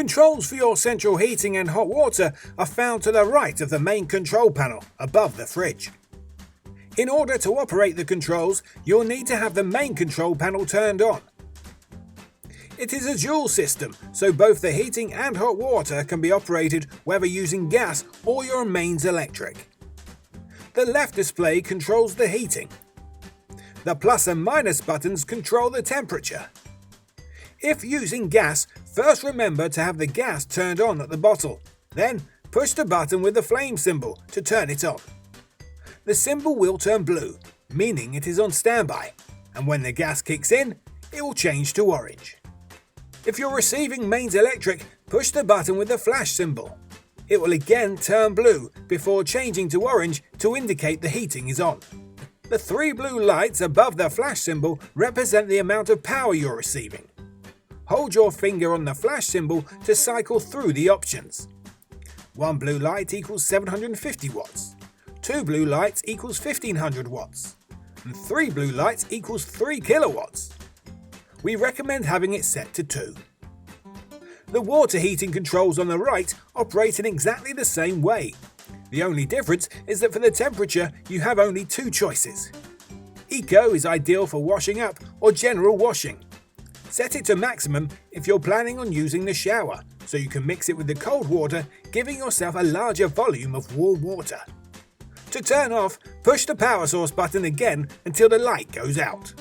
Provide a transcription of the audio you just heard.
Controls for your central heating and hot water are found to the right of the main control panel, above the fridge. In order to operate the controls, you'll need to have the main control panel turned on. It is a dual system, so both the heating and hot water can be operated whether using gas or your mains electric. The left display controls the heating. The plus and minus buttons control the temperature. If using gas, first remember to have the gas turned on at the bottle, then push the button with the flame symbol to turn it on. The symbol will turn blue, meaning it is on standby, and when the gas kicks in, it will change to orange. If you're receiving mains electric, push the button with the flash symbol. It will again turn blue before changing to orange to indicate the heating is on. The three blue lights above the flash symbol represent the amount of power you're receiving. Hold your finger on the flash symbol to cycle through the options. One blue light equals 750 watts, two blue lights equals 1500 watts, and three blue lights equals 3 kilowatts. We recommend having it set to 2. The water heating controls on the right operate in exactly the same way. The only difference is that for the temperature you have only 2 choices. Eco is ideal for washing up or general washing. Set it to maximum if you're planning on using the shower, so you can mix it with the cold water, giving yourself a larger volume of warm water. To turn off, push the power source button again until the light goes out.